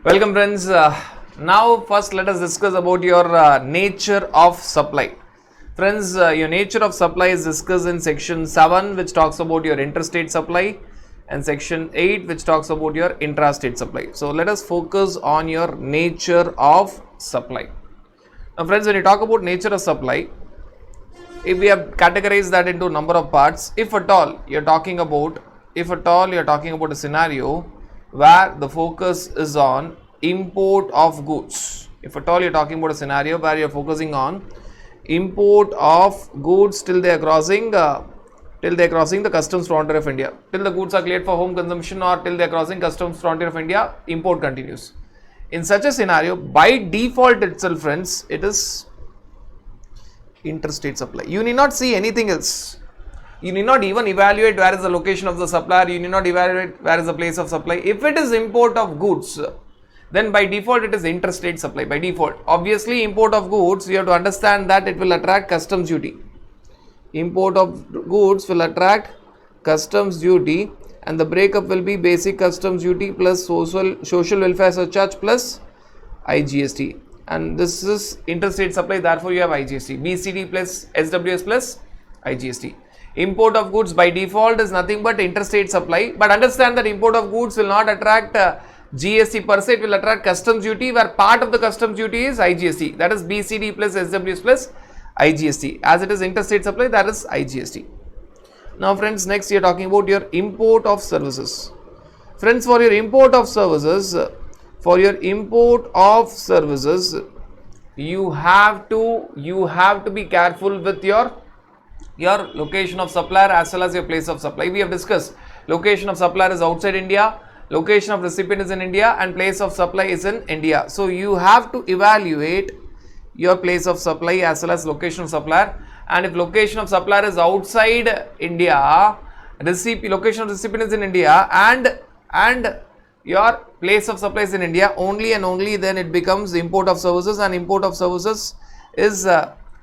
Welcome friends. Now first let us discuss about your nature of supply. Friends, your nature of supply is discussed in section 7 which talks about your interstate supply and section 8 which talks about your intrastate supply. So let us focus on your nature of supply. Now friends, when you talk about nature of supply, if we have categorized that into number of parts, if at all you are talking about a scenario where the focus is on import of goods. If at all you are talking about a scenario where you are focusing on import of goods till they are crossing the customs frontier of India, till the goods are cleared for home consumption or till they are crossing customs frontier of India, import continues. In such a scenario, by default itself, friends, it is interstate supply. You need not see anything else. You need not even evaluate where is the location of the supplier. You need not evaluate where is the place of supply. If it is import of goods, then by default it is interstate supply. By default, obviously import of goods, you have to understand that it will attract customs duty. Import of goods will attract customs duty, and the breakup will be basic customs duty plus social welfare surcharge plus IGST. And this is interstate supply, therefore you have IGST, BCD plus SWS plus IGST. Import of goods by default is nothing but interstate supply, but understand that import of goods will not attract GST per se, it will attract customs duty, where part of the customs duty is IGST, that is BCD plus SWS plus IGST. As it is interstate supply, that is IGST. Now friends, next you are talking about your import of services. Friends, for your import of services, you have to be careful with your location of supplier as well as your place of supply. We have discussed location of supplier is outside India, location of recipient is in India, and place of supply is in India. So you have to evaluate your place of supply as well as location of supplier. And if location of supplier is outside India, location of recipient is in India, and your place of supply is in India, only and only then it becomes import of services, and import of services is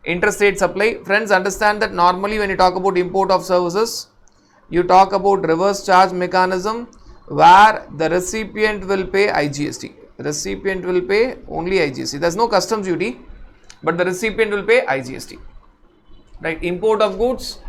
interstate supply. Friends, understand that normally when you talk about import of services, you talk about reverse charge mechanism where the recipient will pay IGST. Recipient will pay only IGST. There is no customs duty, but the recipient will pay IGST. Right? Import of goods,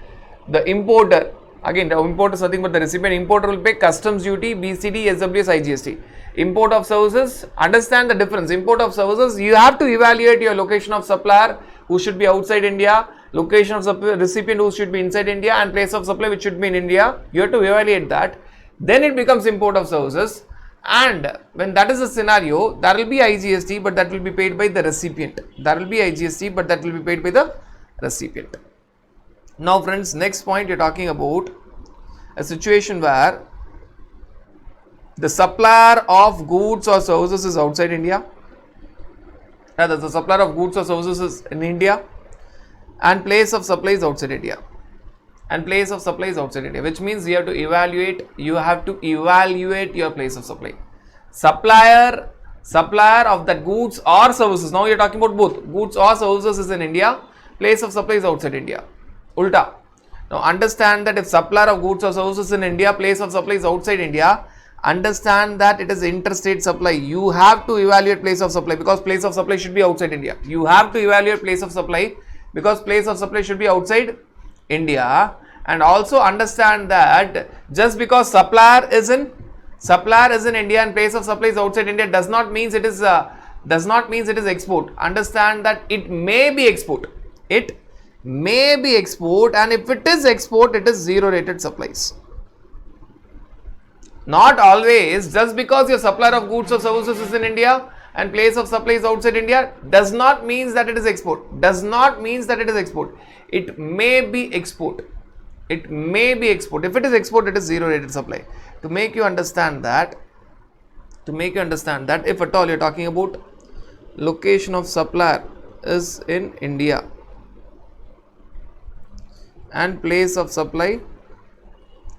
the importer, again the importer is nothing but the recipient. Importer will pay customs duty, BCD, SWS, IGST. Import of services, understand the difference. Import of services, you have to evaluate your location of supplier who should be outside India, location of recipient who should be inside India, and place of supply which should be in India. You have to evaluate that. Then it becomes import of services, and when that is the scenario, there will be IGST, but that will be paid by the recipient. There will be IGST, but that will be paid by the recipient. Now friends, next point you are talking about a situation where the supplier of goods or services is outside India, rather the supplier of goods or services is in India, and place of supply is outside India, which means you have to evaluate your place of supply. Supplier of that goods or services, now you are talking about both goods or services is in India, place of supply is outside India. Ulta. Now understand that if supplier of goods or services in India, place of supply is outside India, understand that it is interstate supply. You have to evaluate place of supply because place of supply should be outside India. You have to evaluate place of supply because place of supply should be outside India. And also understand that just because supplier is in India and place of supply is outside India does not mean it is export. Understand that it may be export. It may be export, and if it is export, it is zero rated supplies. Not always. Just because your supplier of goods or services is in India and place of supply is outside India does not mean that it is export. It may be export. If it is export, it is zero rated supply. To make you understand that, if at all you are talking about location of supplier is in India and place of supply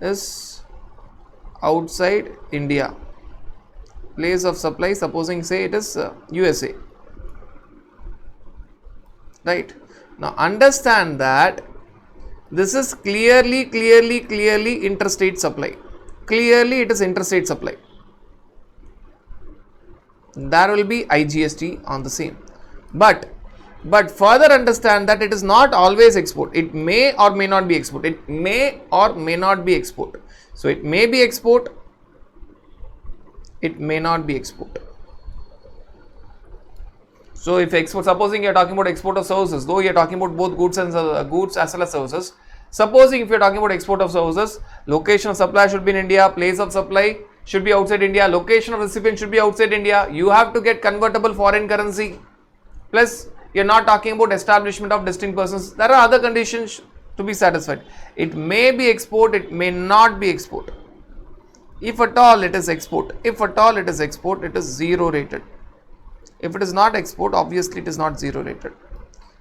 is outside India, place of supply, supposing say it is USA, right? Now understand that this is clearly interstate supply. Clearly it is interstate supply. there will be IGST on the same. But further understand that it is not always export. It may or may not be export. It may or may not be export. So it may be export. It may not be export. So if export, supposing you are talking about export of services, though you are talking about both goods and goods as well as services. Supposing if you are talking about export of services, location of supply should be in India, place of supply should be outside India, location of recipient should be outside India. You have to get convertible foreign currency. Plus, you are not talking about establishment of distinct persons. There are other conditions to be satisfied. It may be export, it may not be export. If at all it is export, if at all it is export, it is zero rated. If it is not export, obviously it is not zero rated.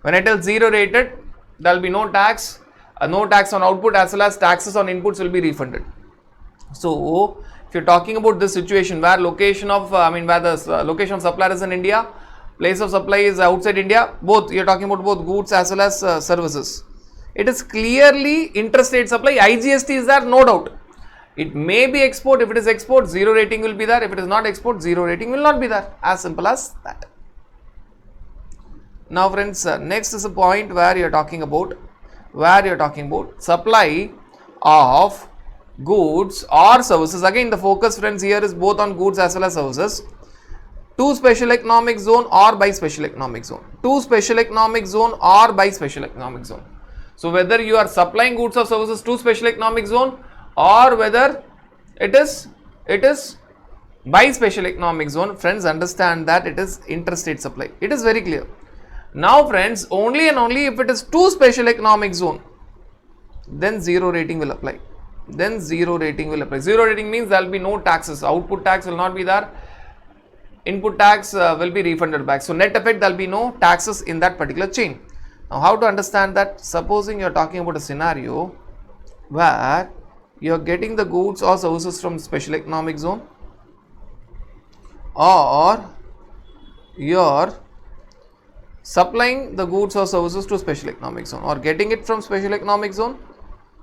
When I tell zero rated, there will be no tax on output as well as taxes on inputs will be refunded. So, if you are talking about this situation where location of, where the location of supplier is in India, place of supply is outside India, both, you are talking about both goods as well as services. It is clearly interstate supply, IGST is there, no doubt. It may be export. If it is export, zero rating will be there. If it is not export, zero rating will not be there. As simple as that. Now friends, next is a point where you are talking about supply of goods or services. Again, the focus friends here is both on goods as well as services. To special economic zone or by special economic zone. To special economic zone or by special economic zone. So whether you are supplying goods or services to special economic zone, or whether it is by special economic zone, friends, understand that it is interstate supply. It is very clear. Now friends, only and only if it is to special economic zone, then zero rating will apply. Zero rating means there will be no taxes. Output tax will not be there. Input tax will be refunded back. So net effect, there will be no taxes in that particular chain. Now how to understand that? Supposing you are talking about a scenario where you are getting the goods or services from special economic zone, or you are supplying the goods or services to special economic zone, or getting it from special economic zone,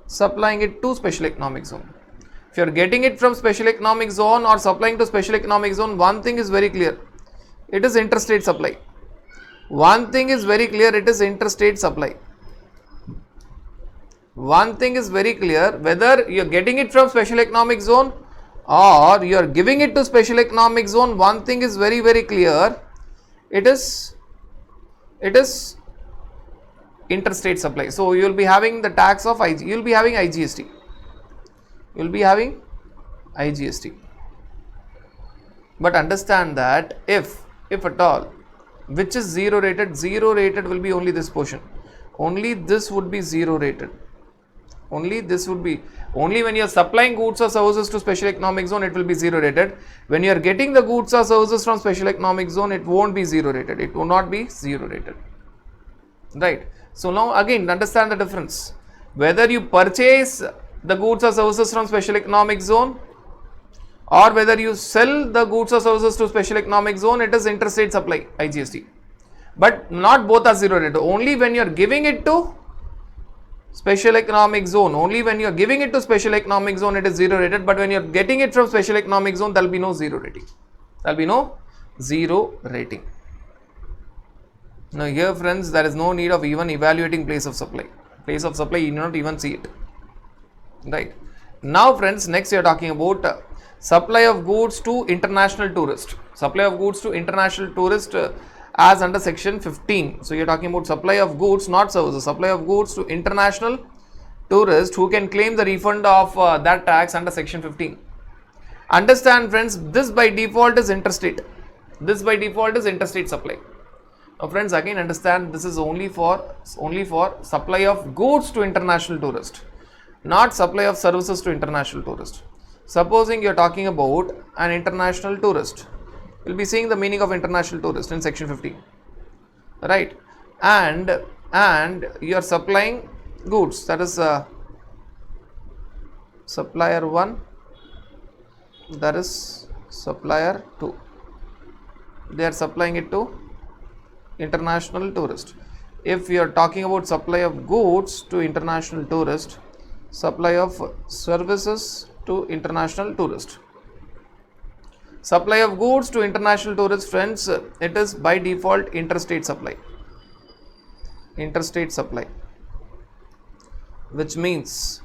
supplying it to special economic zone. If you are getting it from special economic zone or supplying to special economic zone, one thing is very clear, it is interstate supply. One thing is very clear, it is interstate supply. One thing is very clear, whether you are getting it from special economic zone or you are giving it to special economic zone, one thing is very, very clear, it is interstate supply. So you will be having the tax of IG, you will be having IGST. You will be having IGST. But understand that if at all, which is zero rated will be only this portion. Only this would be zero rated. Only this would be, only when you are supplying goods or services to special economic zone, it will be zero rated. When you are getting the goods or services from special economic zone, it won't be zero rated. It will not be zero rated. Right. So now again, understand the difference. Whether you purchase the goods or services from special economic zone, or whether you sell the goods or services to special economic zone, it is interstate supply, IGST. But not both are zero rated. Only when you are giving it to special economic zone, only when you are giving it to special economic zone, it is zero rated. But when you are getting it from special economic zone, there will be no zero rating. There will be no zero rating. Now here friends, there is no need of even evaluating place of supply. Place of supply, you do not even see it. Right. Now friends, next we are talking about supply of goods to international tourist. Supply of goods to international tourist as under section 15. So you are talking about supply of goods, not services. Supply of goods to international tourist who can claim the refund of that tax under section 15. Understand friends, this by default is interstate. This by default is interstate supply. Now friends, again understand, this is only for supply of goods to international tourist, not supply of services to international tourist. Supposing you are talking about an international tourist, you will be seeing the meaning of international tourist in section 15, right? And you are supplying goods, that is supplier 1, that is supplier 2. They are supplying it to international tourist. If you are talking about supply of goods to international tourist, supply of services to international tourist. Supply of goods to international tourists, friends, it is by default interstate supply. Interstate supply. Which means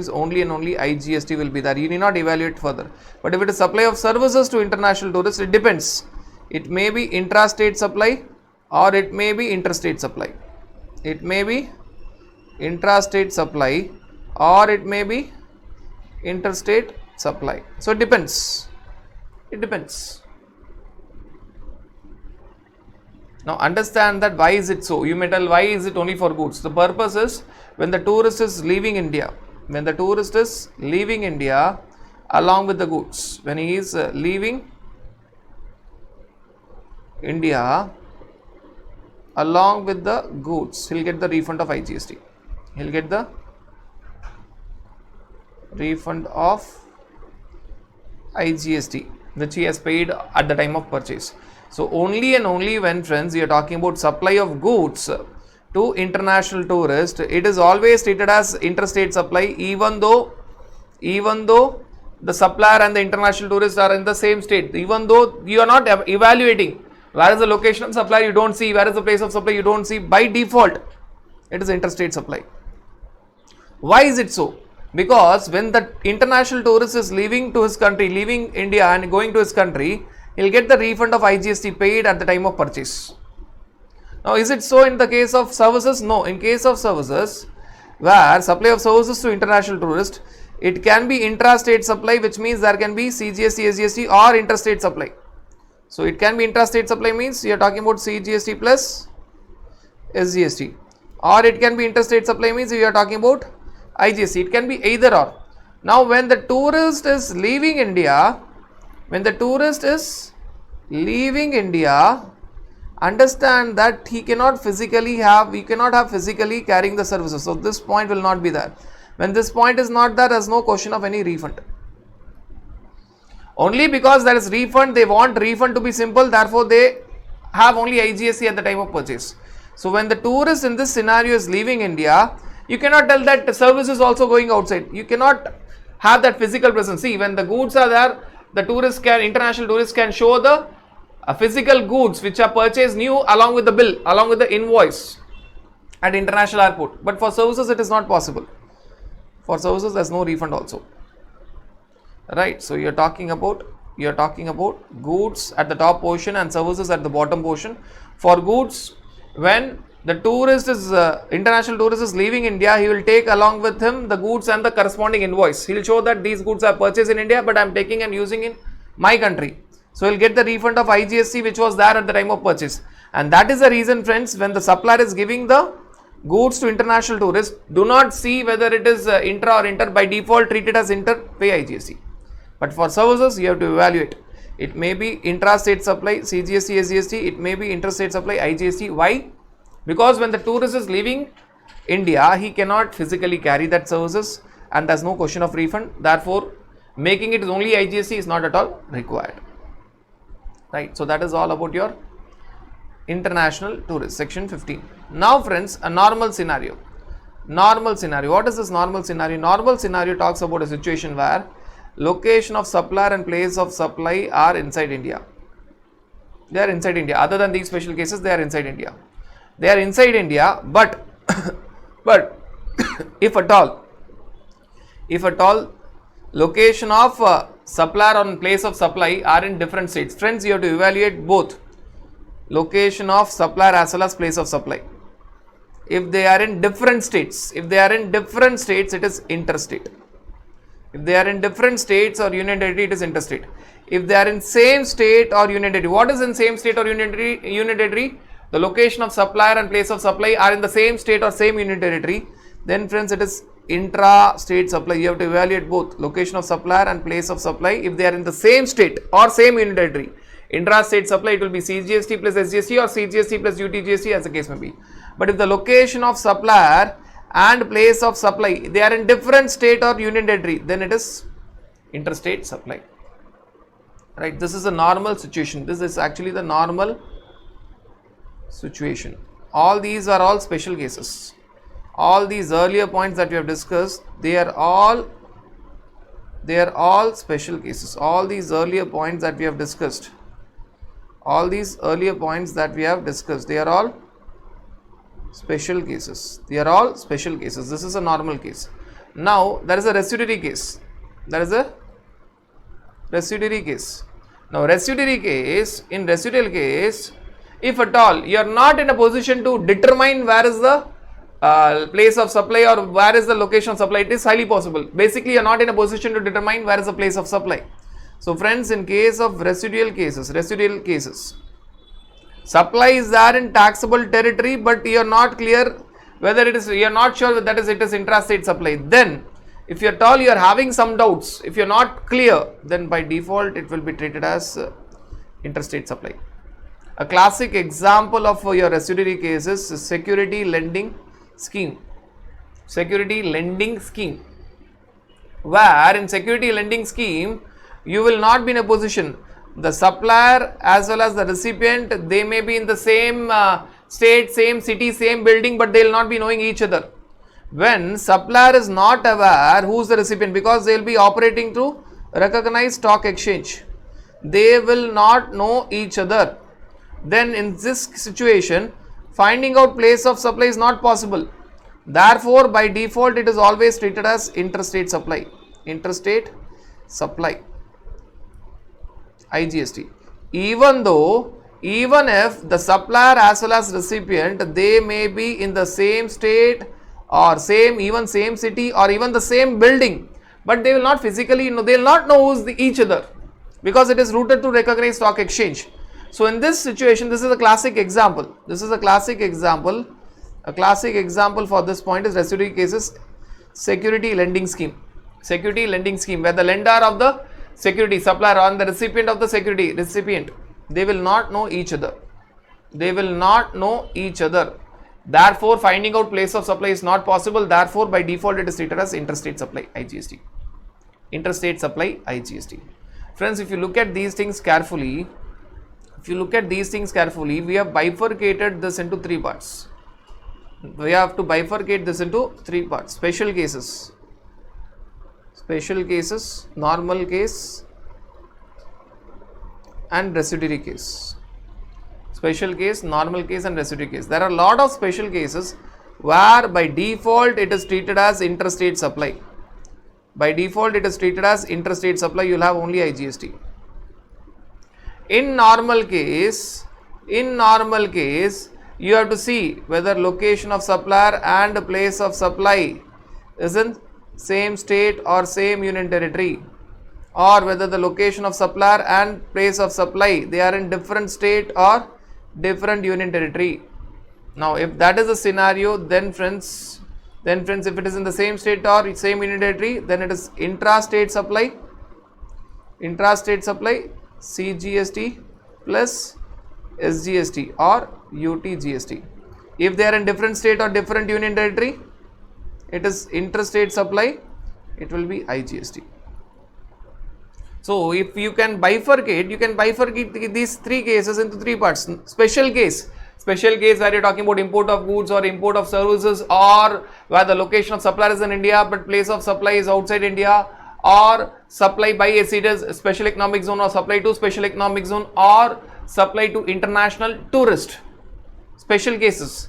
only and only IGST will be there. You need not evaluate further. But if it is supply of services to international tourists, it depends. It may be intrastate supply or it may be interstate supply. It may be intrastate supply or it may be interstate supply. So it depends. It depends. Now understand that why is it so? You may tell why is it only for goods? The purpose is when the tourist is leaving India, when the tourist is leaving India along with the goods, when he is leaving India along with the goods, he'll get the refund of IGST. He'll get the refund of IGST which he has paid at the time of purchase. So only and only when, friends, you are talking about supply of goods to international tourists, it is always treated as interstate supply, even though the supplier and the international tourists are in the same state, even though you are not evaluating where is the location of supply, you don't see, where is the place of supply, you don't see. By default it is interstate supply. Why is it so? Because when the international tourist is leaving to his country, leaving India and going to his country, he'll get the refund of IGST paid at the time of purchase. Now, is it so in the case of services? No. In case of services, where supply of services to international tourists, it can be intrastate supply, which means there can be CGST, SGST or interstate supply. So, it can be intrastate supply means you are talking about CGST plus SGST, or it can be interstate supply means you are talking about IGST. It can be either or. Now, when the tourist is leaving India, understand that we cannot have physically carrying the services. So this point will not be there. When this point is not there, there is no question of any refund. Only because there is refund, they want refund to be simple, therefore they have only IGST at the time of purchase. So when the tourist in this scenario is leaving India, you cannot tell that the service is also going outside. You cannot have that physical presence. See, when the goods are there, the international tourists can show the physical goods which are purchased new along with the bill, along with the invoice at international airport. But for services, it is not possible. For services, there is no refund also. Right. So you are talking about goods at the top portion and services at the bottom portion. For goods, when the international tourist is leaving India, he will take along with him the goods and the corresponding invoice. He will show that these goods are purchased in India, but I am taking and using in my country. So he will get the refund of IGST which was there at the time of purchase. And that is the reason, friends, when the supplier is giving the goods to international tourists, do not see whether it is intra or inter. By default, treat it as inter, pay IGST. But for services, you have to evaluate. It may be intrastate supply, CGST, SGST. It may be interstate supply, IGST. Why? Because when the tourist is leaving India, he cannot physically carry that services and there is no question of refund. Therefore, making it only IGST is not at all required. Right. So that is all about your international tourist, section 15. Now, friends, a normal scenario. Normal scenario. What is this normal scenario? Normal scenario talks about a situation where location of supplier and place of supply are inside India. They are inside India. Other than these special cases, they are inside India. They are inside India, but if at all location of supplier or place of supply are in different states, friends, you have to evaluate both location of supplier as well as place of supply. If they are in different states, it is interstate. If they are in different states or union territory, it is interstate. If they are in same state or union territory, what is in same state or union territory? The location of supplier and place of supply are in the same state or same union territory. Then, friends, it is intra-state supply. You have to evaluate both location of supplier and place of supply. If they are in the same state or same union territory, intra-state supply, it will be CGST plus SGST or CGST plus UTGST as the case may be. But if the location of supplier and place of supply, they are in different state or union territory, then it is interstate supply. Right. This is a normal situation. This is actually the normal situation. All these are all special cases. All these earlier points that we have discussed, they are all They are all special cases. All these earlier points that we have discussed, they are all special cases. This is a normal case. Now there is a residuary case. Now in residual case, if at all you are not in a position to determine where is the place of supply or where is the location of supply, it is highly possible. Basically, you are not in a position to determine where is the place of supply. So friends, in case of residual cases, supply is there in taxable territory, but you are not clear whether it is, you are not sure that it is intrastate supply. Then, if you are told you are having some doubts, if you are not clear, then by default it will be treated as interstate supply. A classic example of your residuary cases is security lending scheme. Where in security lending scheme, you will not be in a position. The supplier as well as the recipient, they may be in the same state, same city, same building, but they will not be knowing each other. When supplier is not aware who is the recipient, because they will be operating through recognized stock exchange, they will not know each other. Then in this situation, finding out place of supply is not possible. Therefore, by default, it is always treated as interstate supply. IGST. Even if the supplier as well as recipient, they may be in the same state or same city or even the same building, but they will not physically know, they will not know each other, because it is routed to recognized stock exchange. So in this situation, this is a classic example. A classic example for this point is residuary cases, security lending scheme, where the lender of the security, supplier, and the recipient of the security, they will not know each other. Therefore, finding out place of supply is not possible. Therefore, by default, it is treated as interstate supply, IGST. Friends, if you look at these things carefully, we have bifurcated this into three parts. Special cases, normal case, and residuary case. Special case, normal case, and residuary case. There are a lot of special cases where by default it is treated as interstate supply. You will have only IGST. In normal case, you have to see whether location of supplier and place of supply is in same state or same union territory, or whether the location of supplier and place of supply, they are in different state or different union territory. Now, if that is the scenario, then friends, if it is in the same state or same union territory, then it is intrastate supply, CGST plus SGST or UTGST. If they are in different state or different union territory, it is interstate supply, it will be IGST. So, if you can bifurcate, these three cases into three parts. Special case where you are talking about import of goods or import of services, or where the location of supplier is in India but place of supply is outside India, or supply by a special economic zone or supply to special economic zone, or supply to international tourist. Special cases,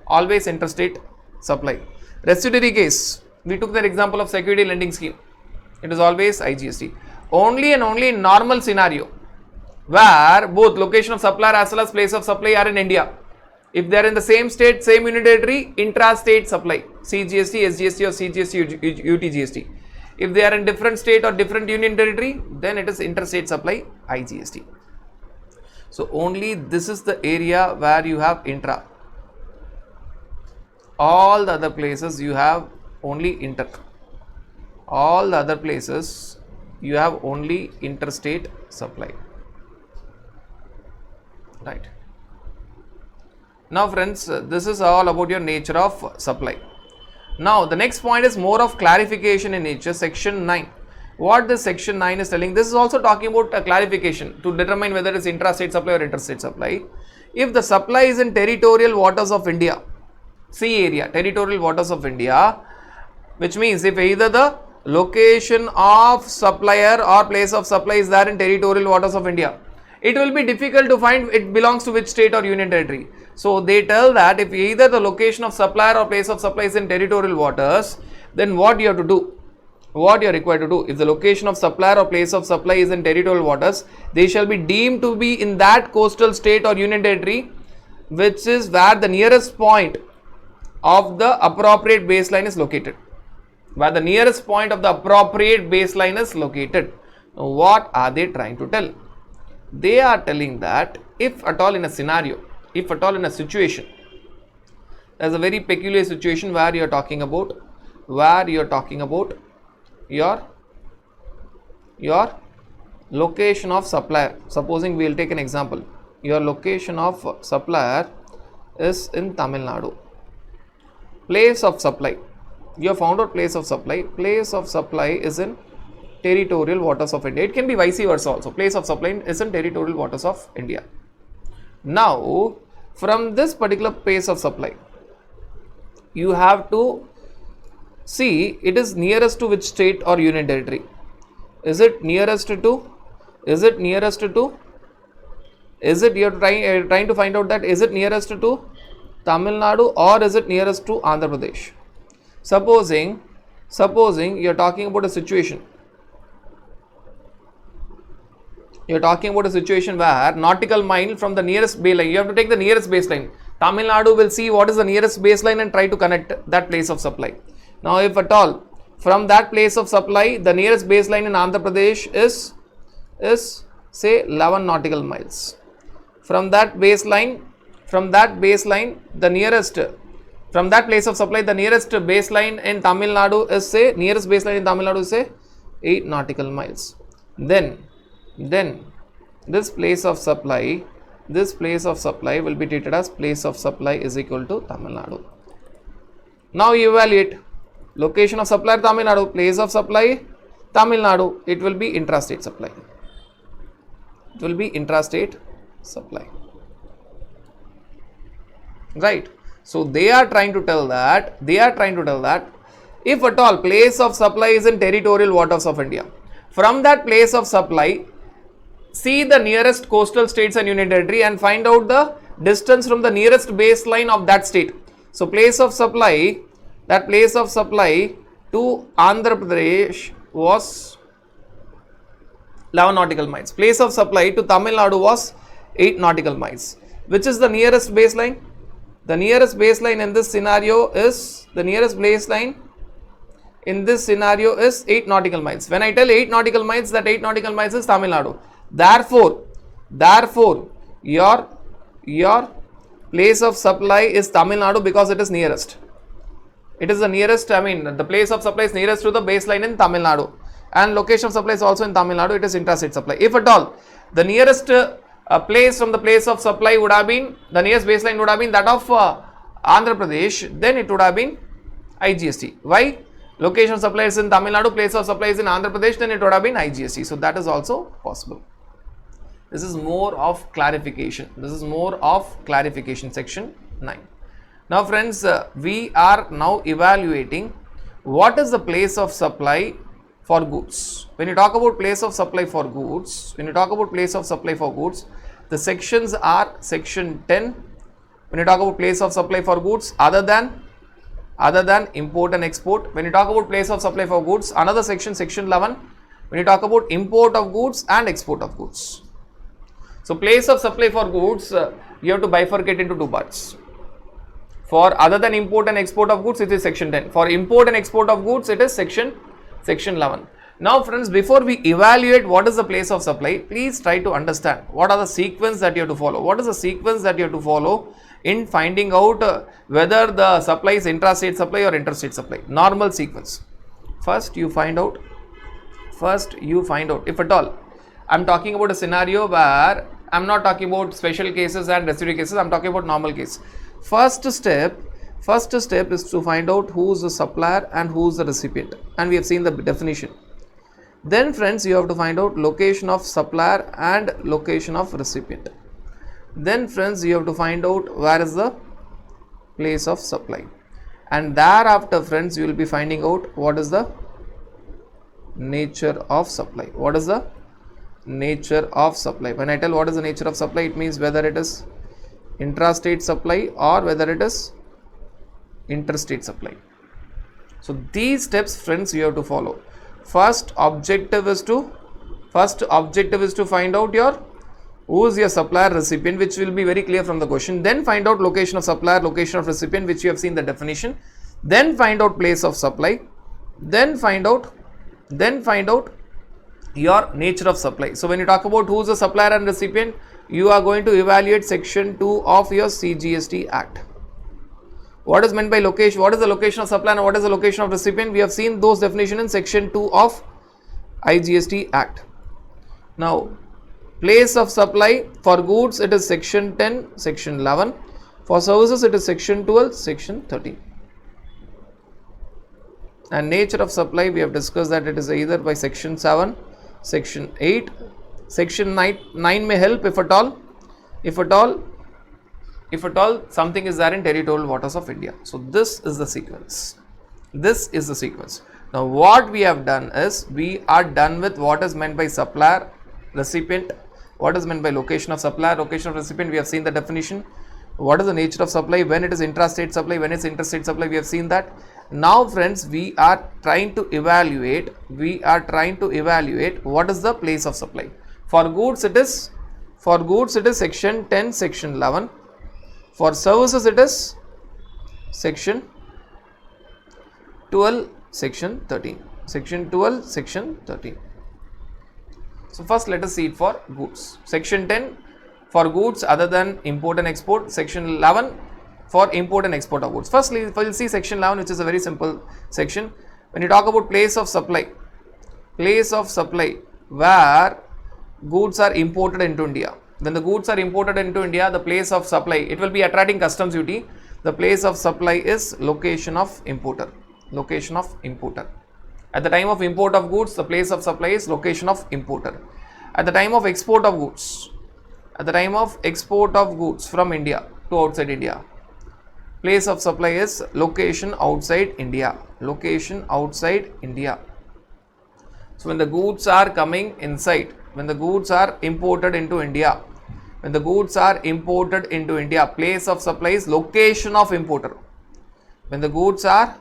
always interstate supply. Residuary case, we took the example of security lending scheme. It is always IGST. Only and only in normal scenario, where both location of supplier as well as place of supply are in India. If they are in the same state, same union territory, intrastate supply, CGST, SGST or CGST, UTGST. If they are in different state or different union territory, then it is interstate supply, IGST. So only this is the area where you have intra. All the other places you have only inter. All the other places you have only interstate supply. Right. Now friends, this is all about your nature of supply. Now the next point is more of clarification in nature, section 9. What this section 9 is telling, this is also talking about a clarification to determine whether it is intrastate supply or interstate supply. If the supply is in territorial waters of India, sea area, territorial waters of India, which means if either the location of supplier or place of supply is there in territorial waters of India, it will be difficult to find it belongs to which state or union territory. So they tell that if either the location of supplier or place of supply is in territorial waters, then what you have to do, what you are required to do, if the location of supplier or place of supply is in territorial waters, they shall be deemed to be in that coastal state or union territory which is where the nearest point of the appropriate baseline is located. Where the nearest point of the appropriate baseline is located. Now, what are they trying to tell? They are telling that if at all in a scenario, if at all in a situation, there is a very peculiar situation where you are talking about, your location of supplier. Supposing we will take an example. Your location of supplier is in Tamil Nadu. Place of supply. You have found out place of supply. Place of supply is in territorial waters of India. It can be vice versa also. Place of supply is in territorial waters of India. Now, from this particular place of supply, you have to see it is nearest to which state or union territory. Is it nearest to? Is it nearest to? Is it you are trying to find out that is it nearest to Tamil Nadu or is it nearest to Andhra Pradesh? Supposing you are talking about a situation. You are talking about a situation where nautical mile from the nearest baseline, you have to take the nearest baseline. Tamil Nadu will see what is the nearest baseline and try to connect that place of supply. Now, if at all from that place of supply, the nearest baseline in Andhra Pradesh is say 11 nautical miles. From that baseline, the nearest, from that place of supply, the nearest baseline in Tamil Nadu is say, nearest baseline in Tamil Nadu is say 8 nautical miles. Then this place of supply will be treated as place of supply is equal to Tamil Nadu. Now you evaluate location of supplier Tamil Nadu, place of supply Tamil Nadu, it will be intrastate supply. It will be intrastate supply. Right. So they are trying to tell that if at all place of supply is in territorial waters of India, from that place of supply, see the nearest coastal states and union territory and find out the distance from the nearest baseline of that state. So place of supply, that place of supply to Andhra Pradesh was 11 nautical miles. Place of supply to Tamil Nadu was 8 nautical miles. Which is the nearest baseline? The nearest baseline in this scenario is, 8 nautical miles. When I tell 8 nautical miles, that 8 nautical miles is Tamil Nadu. Therefore, your place of supply is Tamil Nadu because it is nearest. It is the nearest, the place of supply is nearest to the baseline in Tamil Nadu. And location of supply is also in Tamil Nadu, it is intrastate supply. If at all, the nearest place from the place of supply would have been, the nearest baseline would have been that of Andhra Pradesh, then it would have been IGST. Why? Location of supply is in Tamil Nadu, place of supply is in Andhra Pradesh, then it would have been IGST. So that is also possible. This is more of clarification. Section 9. Now friends, we are now evaluating what is the place of supply for goods. When you talk about place of supply for goods, the sections are section 10. When you talk about place of supply for goods, other than import and export. When you talk about place of supply for goods, another section, section 11. When you talk about import of goods and export of goods. So place of supply for goods, you have to bifurcate into two parts. For other than import and export of goods, it is section 10. For import and export of goods, it is section 11. Now friends, before we evaluate what is the place of supply, please try to understand what are the sequence that you have to follow. What is the sequence that you have to follow in finding out whether the supply is intrastate supply or interstate supply? Normal sequence. First you find out if at all, I am talking about a scenario where I am not talking about special cases and residual cases, I am talking about normal case. First step is to find out who is the supplier and who is the recipient, and we have seen the definition. Then friends, you have to find out location of supplier and location of recipient. Then friends, you have to find out where is the place of supply, and thereafter friends, you will be finding out what is the nature of supply. What is the nature of supply? When I tell what is the nature of supply, it means whether it is intrastate supply or whether it is interstate supply. So these steps, friends, you have to follow. First objective is to find out your who is your supplier recipient, which will be very clear from the question. Then find out location of supplier, location of recipient, which you have seen the definition. Then find out place of supply. Then find out your nature of supply. So when you talk about who is the supplier and recipient, you are going to evaluate section 2 of your CGST Act. What is meant by location? What is the location of supplier and what is the location of recipient? We have seen those definitions in section 2 of IGST Act. Now, place of supply for goods, it is section 10, section 11. For services, it is section 12, section 13. And nature of supply, we have discussed that it is either by section 7, section 8, section 9 may help if at all something is there in territorial waters of India. So this is the sequence. Now what we have done is, we are done with what is meant by supplier, recipient, what is meant by location of supplier, location of recipient, we have seen the definition. What is the nature of supply, when it is intrastate supply, when it's interstate supply, we have seen that. Now friends, we are trying to evaluate what is the place of supply. For goods it is section 10, section 11. For services it is section 12, section 13. Section 12, section 13. So first let us see it for goods. Section 10 for goods other than import and export. Section 11 for import and export of goods. Firstly, we will see section 11, which is a very simple section. When you talk about place of supply where goods are imported into India. When the goods are imported into India, the place of supply, it will be attracting customs duty. The place of supply is location of importer. At the time of import of goods, the place of supply is location of importer. At the time of export of goods, from India to outside India, place of supply is location outside India. So when the goods are coming inside, when the goods are imported into India, place of supply is location of importer. When the goods are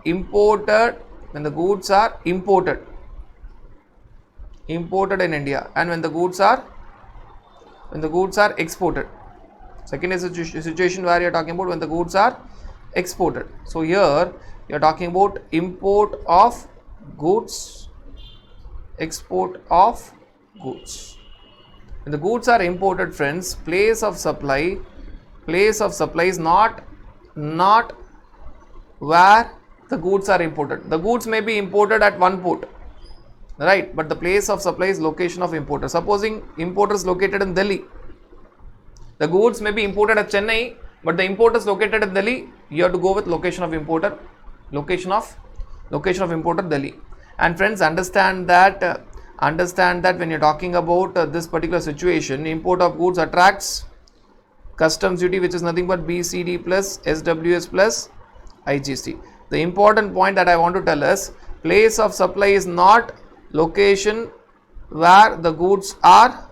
imported in India, and when the goods are exported. Second is a situation where you are talking about when the goods are exported. So here you are talking about import of goods, export of goods. When the goods are imported, friends, place of supply is not where the goods are imported. The goods may be imported at one port, right? But the place of supply is location of importer. Supposing importer is located in Delhi, the goods may be imported at Chennai, but the importer is located in Delhi. You have to go with location of importer, Delhi. And friends, understand that when you are talking about this particular situation, import of goods attracts customs duty, which is nothing but BCD plus SWS plus IGST. The important point that I want to tell is, place of supply is not location where the goods are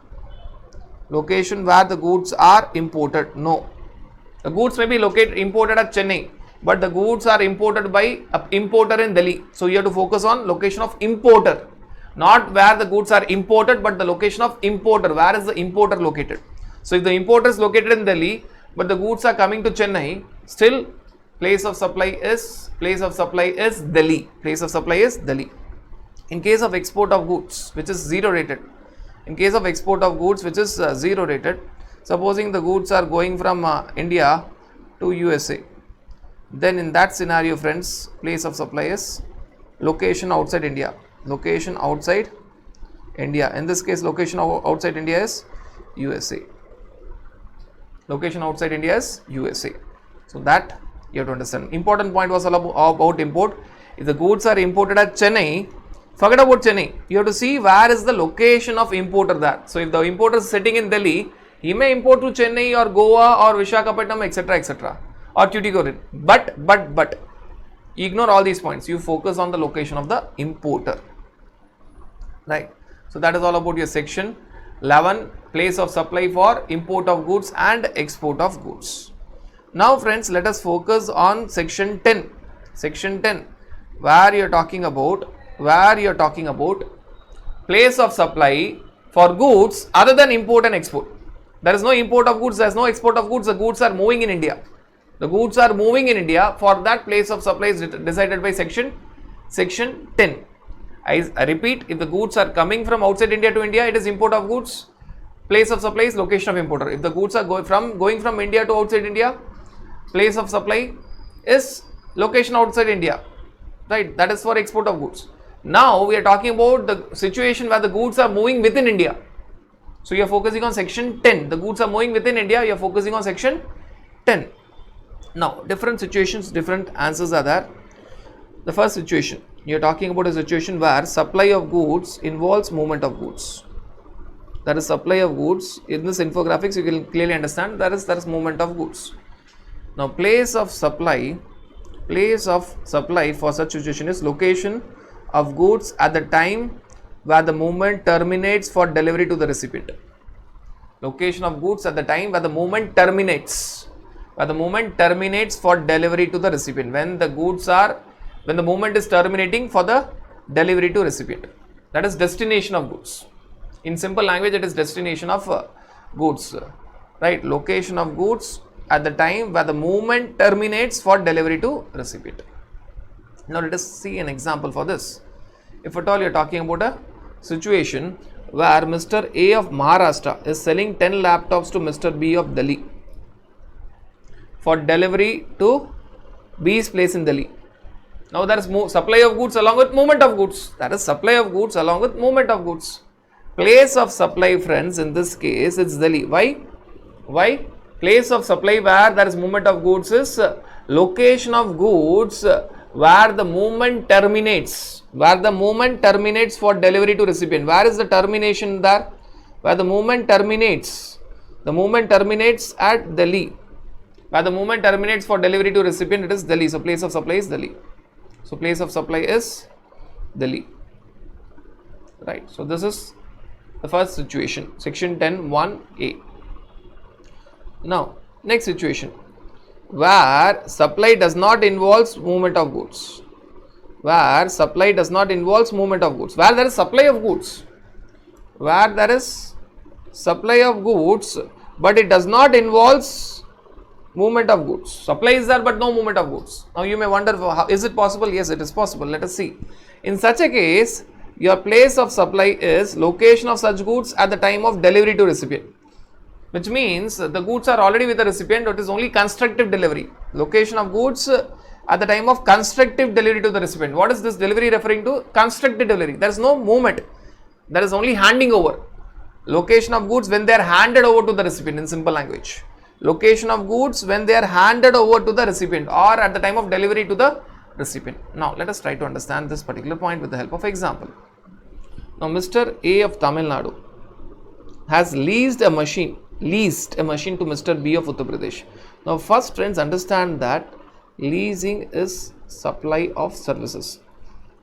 imported. No, the goods may be imported at Chennai, but the goods are imported by an importer in Delhi. So you have to focus on location of importer, not where the goods are imported, but the location of importer. Where is the importer located? So if the importer is located in Delhi, but the goods are coming to Chennai, still place of supply is Delhi. In case of export of goods, which is zero rated, supposing the goods are going from India to USA, then in that scenario, friends, place of supply is location outside India. In this case, location outside India is USA. So that you have to understand. Important point was all about import. If the goods are imported at Chennai, forget about Chennai. You have to see where is the location of importer there. So if the importer is sitting in Delhi, he may import to Chennai or Goa or Visakhapatnam, etc., or Tuticorin. But Ignore all these points. You focus on the location of the importer. Right. So that is all about your section 11, place of supply for import of goods and export of goods. Now friends, let us focus on section 10. Section 10, where you are talking about place of supply for goods other than import and export. There is no import of goods, there is no export of goods. The goods are moving in India. The goods are moving in India. For that, place of supply is decided by section 10. I repeat, if the goods are coming from outside India to India, it is import of goods. Place of supply is location of importer. If the goods are going from India to outside India, place of supply is location outside India. Right? That is for export of goods. Now we are talking about the situation where the goods are moving within India. So you are focusing on section 10. The goods are moving within India. You are focusing on section 10. Now, different situations, different answers are there. The first situation, you are talking about a situation where supply of goods involves movement of goods. That is supply of goods. In this infographics, you can clearly understand that is movement of goods. Now, place of supply for such situation is location of goods at the time where the movement terminates for delivery to the recipient. Location of goods at the time where the movement terminates. Where the movement terminates for delivery to the recipient. When the movement is terminating for the delivery to recipient. That is destination of goods. In simple language, it is destination of goods. Right? Location of goods at the time where the movement terminates for delivery to recipient. Now let us see an example for this. If at all you are talking about a situation where Mr. A of Maharashtra is selling 10 laptops to Mr. B of Delhi for delivery to B's place in Delhi. Now there is supply of goods along with movement of goods. That is supply of goods along with movement of goods. Place of supply, friends, in this case it's Delhi. Why? Place of supply where there is movement of goods is location of goods where the movement terminates. Where the movement terminates for delivery to recipient. Where is the termination there? Where the movement terminates. The movement terminates at Delhi. Where the movement terminates for delivery to recipient, it is Delhi. So place of supply is Delhi. So place of supply is Delhi. Right. So this is the first situation. Section 10(1)(a). Now next situation where supply does not involve movement of goods. Where supply does not involve movement of goods. Where there is supply of goods. Where there is supply of goods but it does not involve movement of goods. Supply is there but no movement of goods. Now you may wonder, how is it possible? Yes, it is possible. Let us see. In such a case, your place of supply is location of such goods at the time of delivery to recipient. Which means the goods are already with the recipient, it is only constructive delivery. Location of goods at the time of constructive delivery to the recipient. What is this delivery referring to? Constructive delivery. There is no movement. There is only handing over. Location of goods when they are handed over to the recipient in simple language. Location of goods when they are handed over to the recipient or at the time of delivery to the recipient. Now let us try to understand this particular point with the help of example. Now Mr. A of Tamil Nadu has leased a machine to Mr. B of Uttar Pradesh. Now first, friends, understand that leasing is supply of services.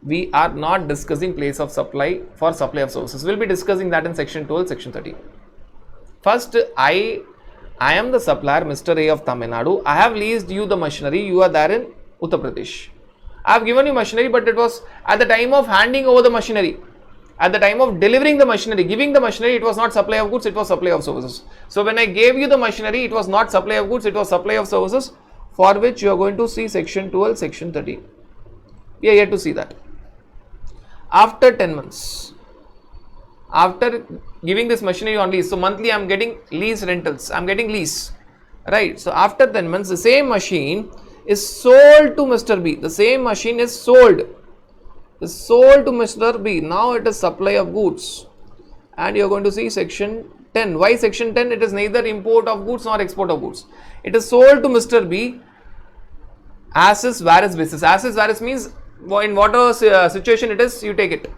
We are not discussing place of supply for supply of services. We will be discussing that in section 12, section 13. First, I am the supplier, Mr. A of Tamil Nadu. I have leased you the machinery. You are there in Uttar Pradesh. I have given you machinery, but it was at the time of handing over the machinery. At the time of delivering the machinery, giving the machinery, it was not supply of goods, it was supply of services. So when I gave you the machinery, it was not supply of goods, it was supply of services, for which you are going to see section 12, section 13. We are yet to see that. After 10 months, after giving this machinery on lease, so monthly I am getting lease rentals, I am getting lease, right? So after 10 months, the same machine is sold to Mr. B. The same machine is sold to Mr. B. Now it is supply of goods, and you are going to see section 10. Why section 10? It is neither import of goods nor export of goods. It is sold to Mr. B as is various basis. As is various means in whatever situation it is, you take it.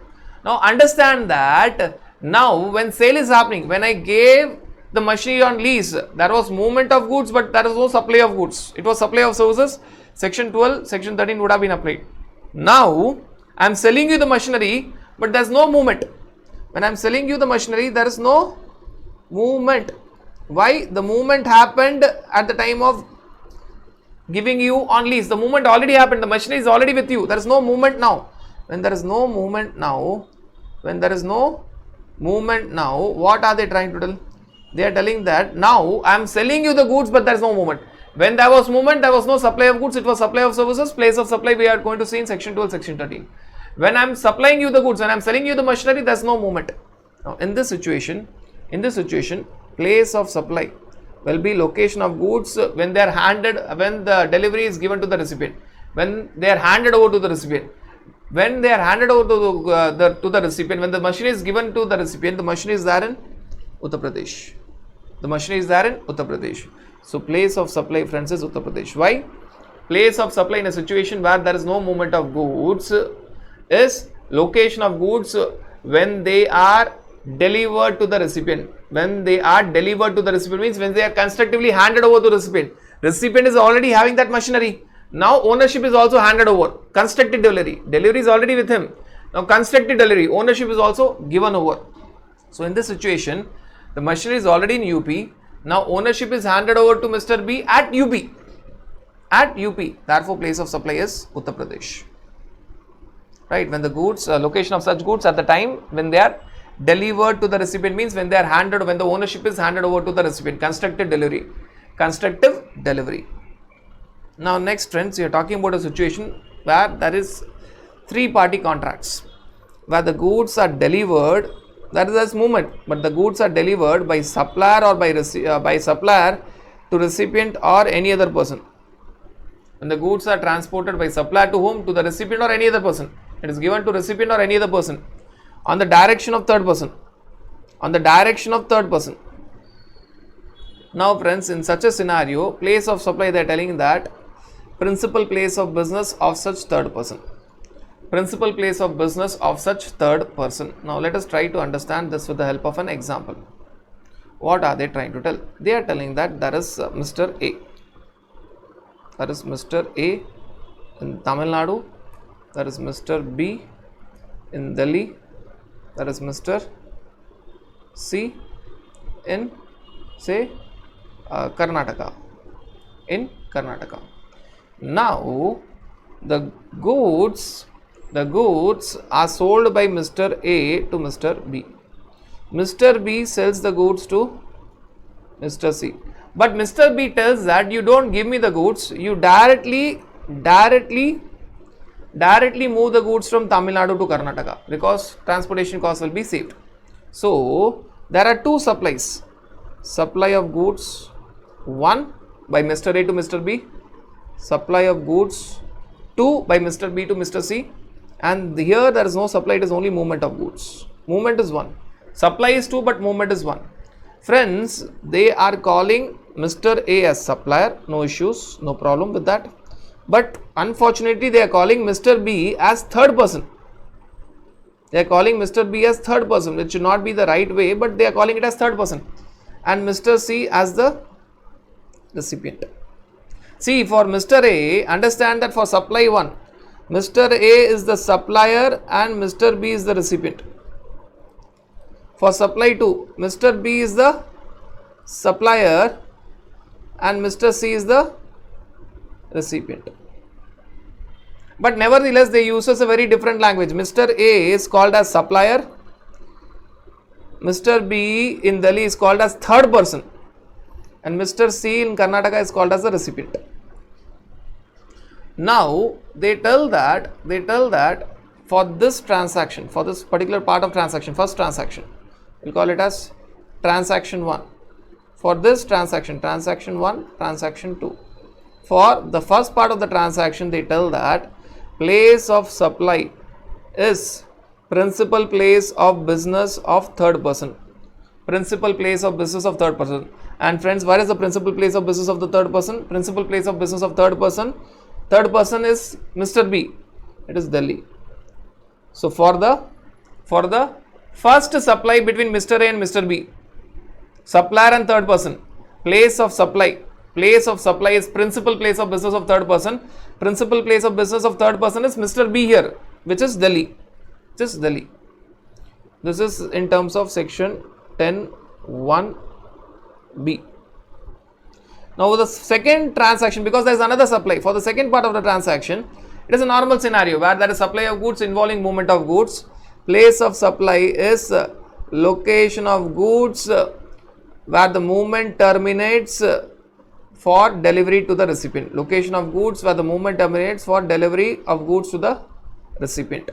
Now understand that now when sale is happening, when I gave the machinery on lease, there was movement of goods but there was no supply of goods. It was supply of services. Section 12, Section 13 would have been applied. Now, I am selling you the machinery, but there is no movement. When I am selling you the machinery, there is no movement. Why? The movement happened at the time of giving you on lease. The movement already happened. The machinery is already with you. There is no movement now. When there is no movement now, what are they trying to tell? They are telling that now I am selling you the goods, but there is no movement. When there was movement, there was no supply of goods, it was supply of services. Place of supply we are going to see in section 12, section 13. When I am supplying you the goods, when I am selling you the machinery, there is no movement. Now in this situation, place of supply will be location of goods when they are handed, when the delivery is given to the recipient, when they are handed over to the recipient. When they are handed over to the recipient, when the machinery is given to the recipient, the machinery is there in Uttar Pradesh. The machinery is there in Uttar Pradesh. So place of supply, friends, is Uttar Pradesh. Why? Place of supply in a situation where there is no movement of goods is location of goods when they are delivered to the recipient. When they are delivered to the recipient means when they are constructively handed over to the recipient. Recipient is already having that machinery. Now ownership is also handed over. Constructed delivery. Delivery is already with him. Now constructed delivery. Ownership is also given over. So in this situation, the machinery is already in UP. Now ownership is handed over to Mr. B at UP. At UP. Therefore, place of supply is Uttar Pradesh. Right? When the goods, location of such goods at the time when they are delivered to the recipient means when they are handed, when the ownership is handed over to the recipient. Constructive delivery. Constructive delivery. Now next, friends, we are talking about a situation where there is three-party contracts where the goods are delivered. That is as movement, but the goods are delivered by supplier or by supplier to recipient or any other person. When the goods are transported by supplier to whom? To the recipient or any other person. It is given to recipient or any other person on the direction of third person. On the direction of third person. Now, friends, in such a scenario, place of supply, they are telling that principal place of business of such third person. Principal place of business of such third person. Now let us try to understand this with the help of an example. What are they trying to tell? They are telling that there is Mr. A. There is Mr. A in Tamil Nadu. There is Mr. B in Delhi. There is Mr. C in, say, Karnataka. In Karnataka. Now the goods are sold by Mr. A to Mr. B. Mr. B sells the goods to Mr. C. But Mr. B tells that you don't give me the goods, you directly move the goods from Tamil Nadu to Karnataka because transportation costs will be saved. So there are two supplies. Supply of goods, one by Mr. A to Mr. B. Supply of goods, two by Mr. B to Mr. C. And here there is no supply, it is only movement of goods. Movement is one. Supply is two, but movement is one. Friends, they are calling Mr. A as supplier, no issues, no problem with that. But unfortunately, they are calling Mr. B as third person. They are calling Mr. B as third person, which should not be the right way, but they are calling it as third person. And Mr. C as the recipient. See, for Mr. A, understand that for supply 1, Mr. A is the supplier and Mr. B is the recipient. For supply 2, Mr. B is the supplier and Mr. C is the recipient. But nevertheless, they use a very different language. Mr. A is called as supplier. Mr. B in Delhi is called as third person. And Mr. C in Karnataka is called as the recipient. Now, they tell that for this transaction, for this particular part of transaction, first transaction, we'll call it as transaction 1. For this transaction, transaction 1, transaction 2. For the first part of the transaction, they tell that place of supply is principal place of business of third person. Principal place of business of third person. And friends, where is the principal place of business of the third person? Principal place of business of third person. Third person is Mr. B. It is Delhi. So for the first supply between Mr. A and Mr. B, supplier and third person, place of supply is principal place of business of third person. principal place of business of third person is Mr. B here, which is Delhi. This is Delhi. This is in terms of section 10(1)(b). Now the second transaction, because there is another supply, for the second part of the transaction, it is a normal scenario where there is supply of goods involving movement of goods. Place of supply is location of goods where the movement terminates for delivery to the recipient. Location of goods where the movement terminates for delivery of goods to the recipient.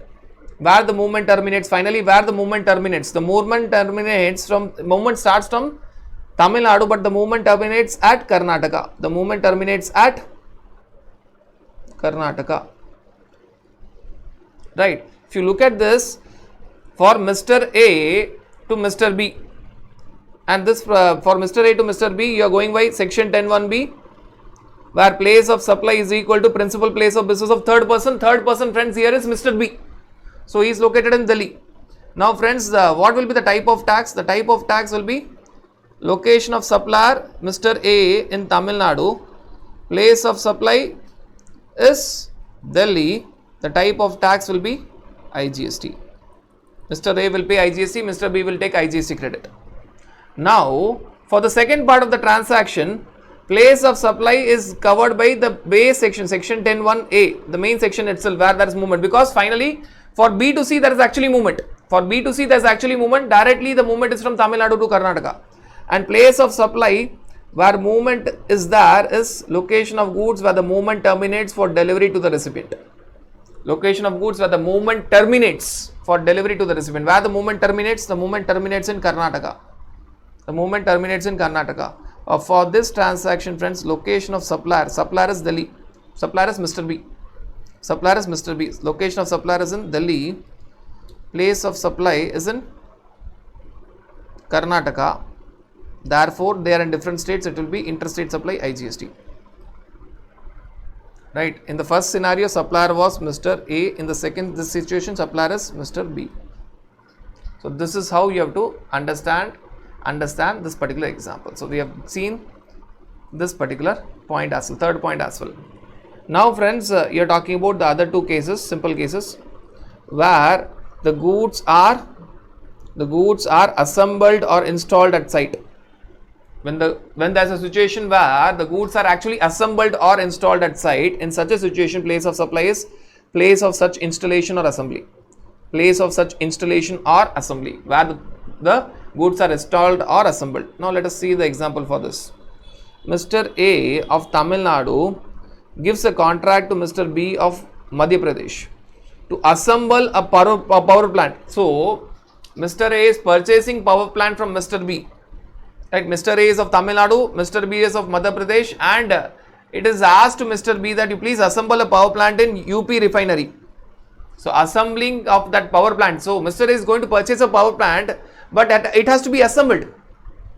Where the movement terminates, finally where the movement terminates. The movement terminates from, movement starts from Tamil Nadu, but the movement terminates at Karnataka. The movement terminates at Karnataka. Right. If you look at this, for Mr. A to Mr. B, and this for Mr. A to Mr. B, you are going by section 10(1)(b), where place of supply is equal to principal place of business of third person. Third person, friends, here is Mr. B. So he is located in Delhi. Now, friends, what will be the type of tax? The type of tax will be location of supplier Mr. A in Tamil Nadu. Place of supply is Delhi. The type of tax will be IGST. Mr. A will pay IGST, Mr. B will take IGST credit. Now, for the second part of the transaction, place of supply is covered by the base section, section 10(1)(a), the main section itself where there is movement, because finally for B to C there is actually movement. For B to C there is actually movement, directly the movement is from Tamil Nadu to Karnataka. And place of supply where movement is there is location of goods where the movement terminates for delivery to the recipient. Location of goods where the movement terminates for delivery to the recipient. Where the movement terminates? The movement terminates in Karnataka. The movement terminates in Karnataka. For this transaction, friends, location of supplier. Supplier is Delhi. Supplier is Mr. B. Supplier is Mr. B. Location of supplier is in Delhi. Place of supply is in Karnataka. Therefore, they are in different states. It will be interstate supply IGST. Right. In the first scenario, supplier was Mr. A. In the second, this situation, supplier is Mr. B. So this is how you have to understand this particular example. So we have seen this particular point as well, third point as well. Now, friends, you are talking about the other two cases, simple cases, where the goods are assembled or installed at site. When there is a situation where the goods are actually assembled or installed at site, in such a situation, place of supply is place of such installation or assembly. Place of such installation or assembly, where the goods are installed or assembled. Now let us see the example for this. Mr. A of Tamil Nadu gives a contract to Mr. B of Madhya Pradesh to assemble a power plant. So Mr. A is purchasing power plant from Mr. B. Right, Mr. A is of Tamil Nadu, Mr. B is of Madhya Pradesh, and it is asked to Mr. B that you please assemble a power plant in UP refinery. So assembling of that power plant. So Mr. A is going to purchase a power plant, but it has to be assembled.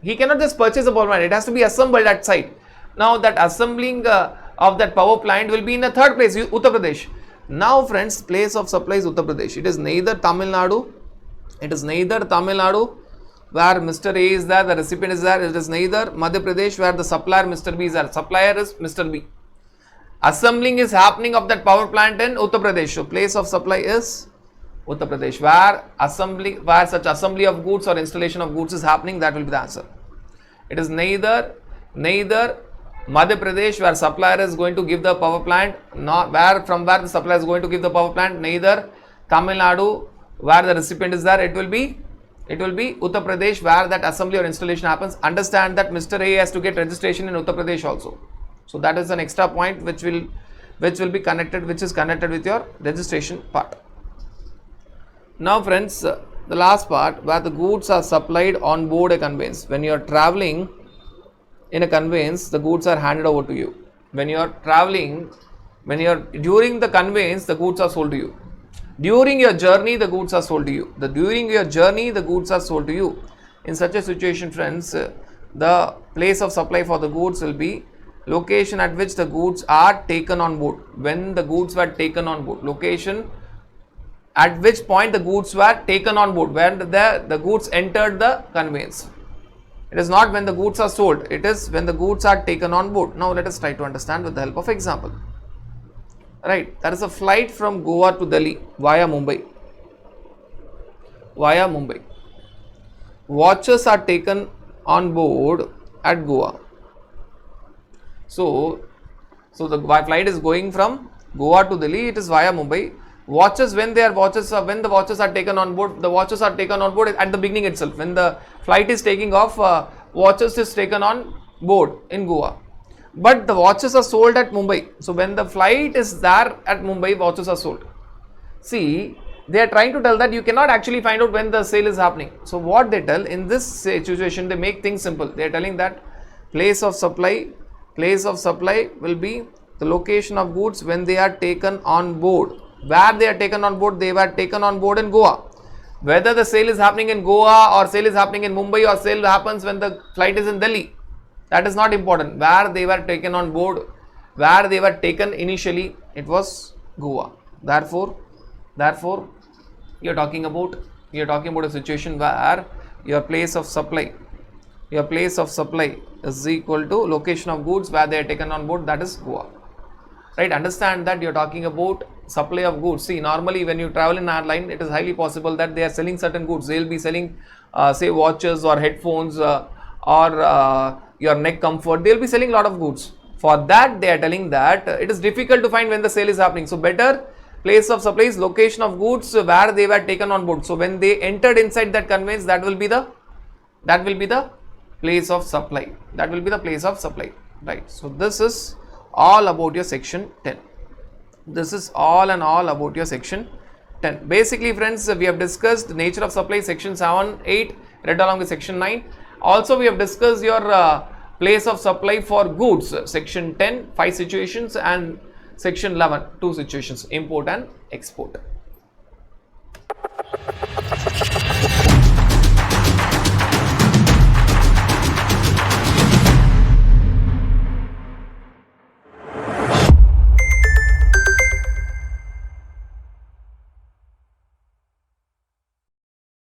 He cannot just purchase a power plant, it has to be assembled at site. Now that assembling of that power plant will be in a third place, Uttar Pradesh. Now, friends, place of supply is Uttar Pradesh. It is neither Tamil Nadu, where Mr. A is there, the recipient is there. It is neither Madhya Pradesh, where the supplier Mr. B is there. Supplier is Mr. B. Assembling is happening of that power plant in Uttar Pradesh. So place of supply is Uttar Pradesh, where such assembly of goods or installation of goods is happening. That will be the answer. It is neither Madhya Pradesh, where supplier is going to give the power plant, from where the supplier is going to give the power plant, neither Tamil Nadu, where the recipient is there. It will be Uttar Pradesh, where that assembly or installation happens. Understand that Mr. A has to get registration in Uttar Pradesh also. So that is an extra point which is connected with your registration part. Now, friends, the last part, where the goods are supplied on board a conveyance. When you are traveling in a conveyance, the goods are handed over to you. During the conveyance, the goods are sold to you. During your journey, the goods are sold to you. In such a situation, friends, the place of supply for the goods will be location at which the goods are taken on board. When the goods were taken on board, location at which point the goods were taken on board, when the goods entered the conveyance. It is not when the goods are sold, it is when the goods are taken on board. Now let us try to understand with the help of example. right? There is a flight from Goa to Delhi via Mumbai. Via Mumbai. Watches are taken on board at Goa. So the flight is going from Goa to Delhi. It is via Mumbai. Watches, when the watches are taken on board, the watches are taken on board at the beginning itself. When the flight is taking off, watches is taken on board in Goa. But the watches are sold at Mumbai. So when the flight is there at Mumbai, watches are sold. See, they are trying to tell that you cannot actually find out when the sale is happening. So what they tell in this situation, they make things simple. They are telling that place of supply will be the location of goods when they are taken on board. Where they are taken on board? They were taken on board in Goa. Whether the sale is happening in Goa or sale is happening in Mumbai or sale happens when the flight is in Delhi, that is not important. Where they were taken on board, where they were taken initially, it was Goa. Therefore you are talking about a situation where your place of supply is equal to location of goods where they are taken on board, that is Goa. Right? Understand that you are talking about supply of goods. See, normally when you travel in airline, it is highly possible that they are selling certain goods. They will be selling say watches or headphones or your neck comfort. They will be selling a lot of goods. For that, they are telling that it is difficult to find when the sale is happening. So better place of supply is location of goods where they were taken on board. So when they entered inside that conveyance, that will be the place of supply. That will be the place of supply. Right. So this is all about your section 10. This is all about your section 10. Basically, friends, we have discussed nature of supply, section 7, 8, read along with section 9. Also, we have discussed your place of supply for goods, section 10, 5 situations, and section 11, 2 situations, import and export.